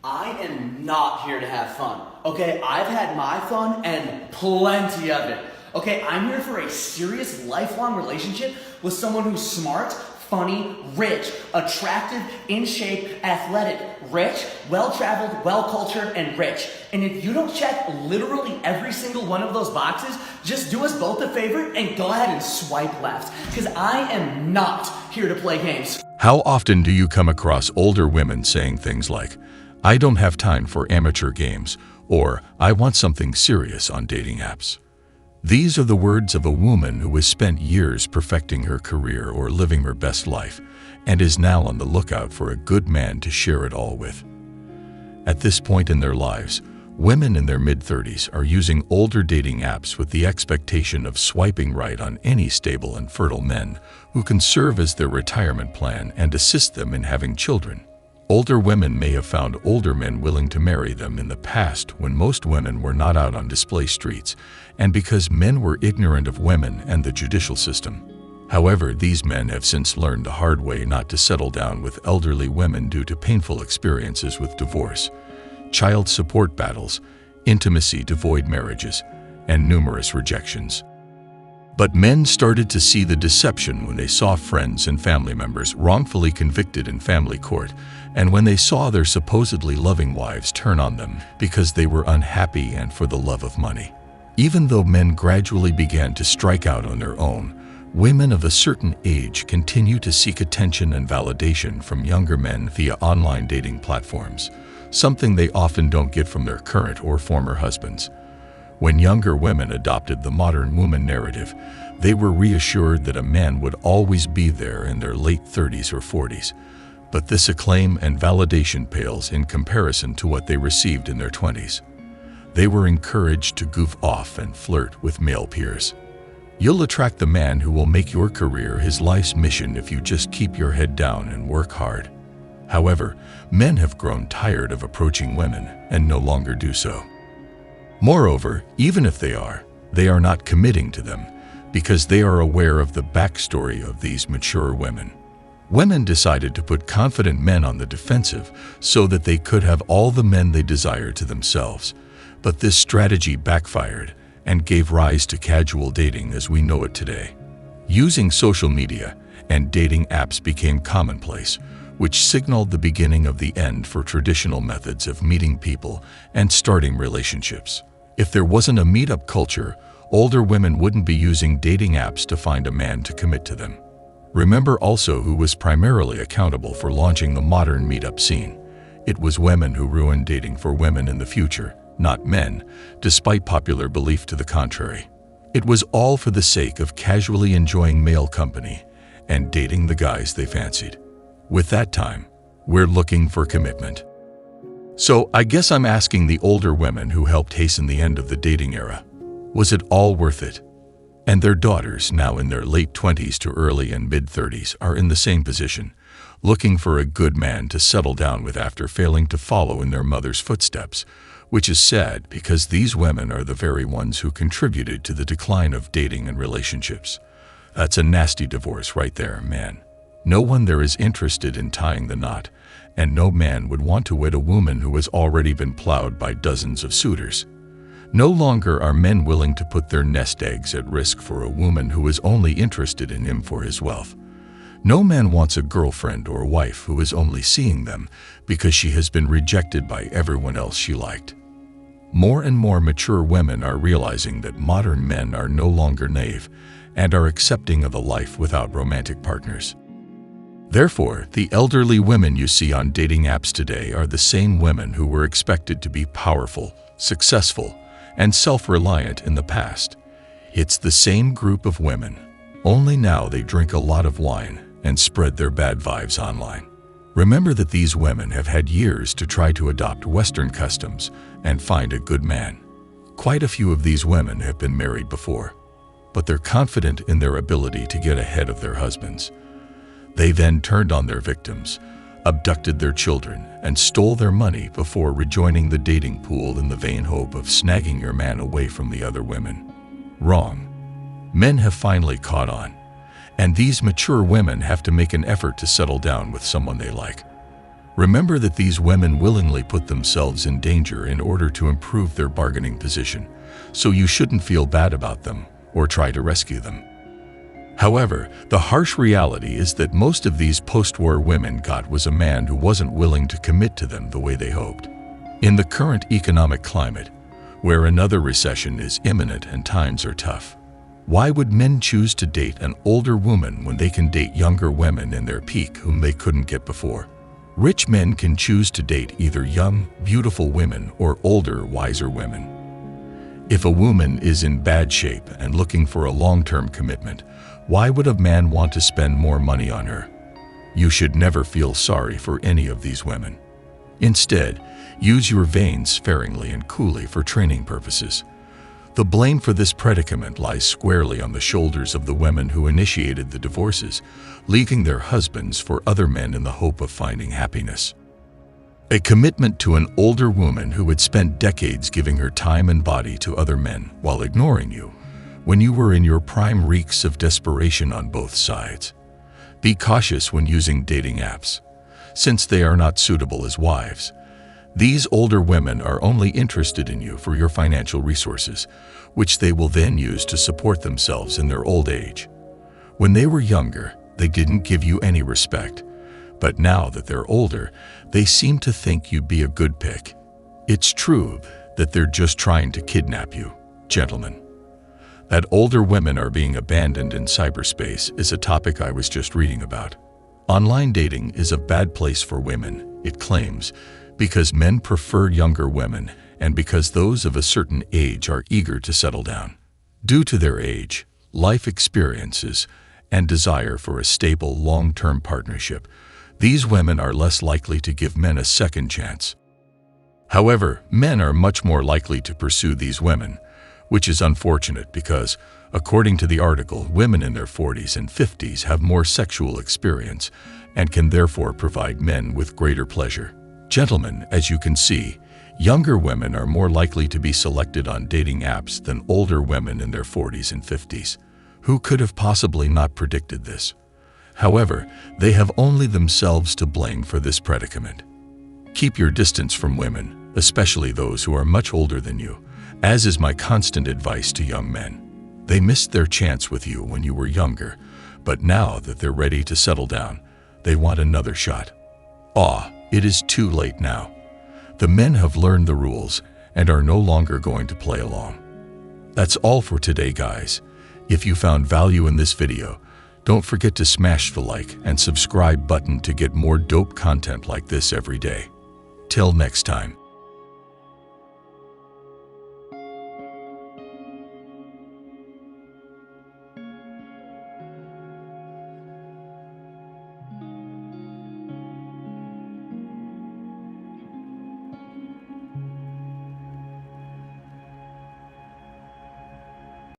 I am not here to have fun, okay? I've had my fun and plenty of it. Okay, I'm here for a serious lifelong relationship with someone who's smart, funny, rich, attractive, in shape, athletic, rich, well-traveled, well-cultured, and rich. And if you don't check literally every single one of those boxes, just do us both a favor and go ahead and swipe left, because I am not here to play games. How often do you come across older women saying things like, "I don't have time for amateur games," or "I want something serious on dating apps"? These are the words of a woman who has spent years perfecting her career or living her best life, and is now on the lookout for a good man to share it all with. At this point in their lives, women in their mid-30s are using older dating apps with the expectation of swiping right on any stable and fertile men who can serve as their retirement plan and assist them in having children. Older women may have found older men willing to marry them in the past when most women were not out on display streets, and because men were ignorant of women and the judicial system. However, these men have since learned the hard way not to settle down with elderly women due to painful experiences with divorce, child support battles, intimacy-devoid marriages, and numerous rejections. But men started to see the deception when they saw friends and family members wrongfully convicted in family court, and when they saw their supposedly loving wives turn on them because they were unhappy and for the love of money. Even though men gradually began to strike out on their own, women of a certain age continue to seek attention and validation from younger men via online dating platforms, something they often don't get from their current or former husbands. When younger women adopted the modern woman narrative, they were reassured that a man would always be there in their late 30s or 40s. But this acclaim and validation pales in comparison to what they received in their 20s. They were encouraged to goof off and flirt with male peers. You'll attract the man who will make your career his life's mission if you just keep your head down and work hard. However, men have grown tired of approaching women and no longer do so. Moreover, even if they are not committing to them because they are aware of the backstory of these mature women. Women decided to put confident men on the defensive so that they could have all the men they desired to themselves. But this strategy backfired and gave rise to casual dating as we know it today. Using social media and dating apps became commonplace, which signaled the beginning of the end for traditional methods of meeting people and starting relationships. If there wasn't a meetup culture, older women wouldn't be using dating apps to find a man to commit to them. Remember also who was primarily accountable for launching the modern meetup scene. It was women who ruined dating for women in the future, not men, despite popular belief to the contrary. It was all for the sake of casually enjoying male company and dating the guys they fancied. With that time, we're looking for commitment. So I guess I'm asking the older women who helped hasten the end of the dating era, was it all worth it? And their daughters, now in their late 20s to early and mid-30s, are in the same position, looking for a good man to settle down with after failing to follow in their mother's footsteps, which is sad because these women are the very ones who contributed to the decline of dating and relationships. That's a nasty divorce right there, man. No one there is interested in tying the knot, and no man would want to wed a woman who has already been plowed by dozens of suitors. No longer are men willing to put their nest eggs at risk for a woman who is only interested in him for his wealth. No man wants a girlfriend or wife who is only seeing them because she has been rejected by everyone else she liked. More and more mature women are realizing that modern men are no longer naive and are accepting of a life without romantic partners. Therefore, the elderly women you see on dating apps today are the same women who were expected to be powerful, successful, and self-reliant in the past. It's the same group of women, only now they drink a lot of wine and spread their bad vibes online. Remember that these women have had years to try to adopt Western customs and find a good man. Quite a few of these women have been married before, but they're confident in their ability to get ahead of their husbands. They then turned on their victims, abducted their children, and stole their money before rejoining the dating pool in the vain hope of snagging your man away from the other women. Wrong. Men have finally caught on, and these mature women have to make an effort to settle down with someone they like. Remember that these women willingly put themselves in danger in order to improve their bargaining position, so you shouldn't feel bad about them or try to rescue them. However, the harsh reality is that most of these post-war women got was a man who wasn't willing to commit to them the way they hoped. In the current economic climate, where another recession is imminent and times are tough, why would men choose to date an older woman when they can date younger women in their peak whom they couldn't get before? Rich men can choose to date either young, beautiful women or older, wiser women. If a woman is in bad shape and looking for a long-term commitment, why would a man want to spend more money on her? You should never feel sorry for any of these women. Instead, use your veins sparingly and coolly for training purposes. The blame for this predicament lies squarely on the shoulders of the women who initiated the divorces, leaving their husbands for other men in the hope of finding happiness. A commitment to an older woman who had spent decades giving her time and body to other men while ignoring you when you were in your prime reeks of desperation on both sides. Be cautious when using dating apps, since they are not suitable as wives. These older women are only interested in you for your financial resources, which they will then use to support themselves in their old age. When they were younger, they didn't give you any respect, but now that they're older, they seem to think you'd be a good pick. It's true that they're just trying to kidnap you, gentlemen. That older women are being abandoned in cyberspace is a topic I was just reading about. Online dating is a bad place for women, it claims, because men prefer younger women and because those of a certain age are eager to settle down. Due to their age, life experiences, and desire for a stable, long-term partnership, these women are less likely to give men a second chance. However, men are much more likely to pursue these women, which is unfortunate because, according to the article, women in their 40s and 50s have more sexual experience and can therefore provide men with greater pleasure. Gentlemen, as you can see, younger women are more likely to be selected on dating apps than older women in their 40s and 50s. Who could have possibly not predicted this? However, they have only themselves to blame for this predicament. Keep your distance from women, especially those who are much older than you, as is my constant advice to young men. They missed their chance with you when you were younger, but now that they're ready to settle down, they want another shot. It is too late now. The men have learned the rules and are no longer going to play along. That's all for today, guys. If you found value in this video, don't forget to smash the like and subscribe button to get more dope content like this every day. Till next time.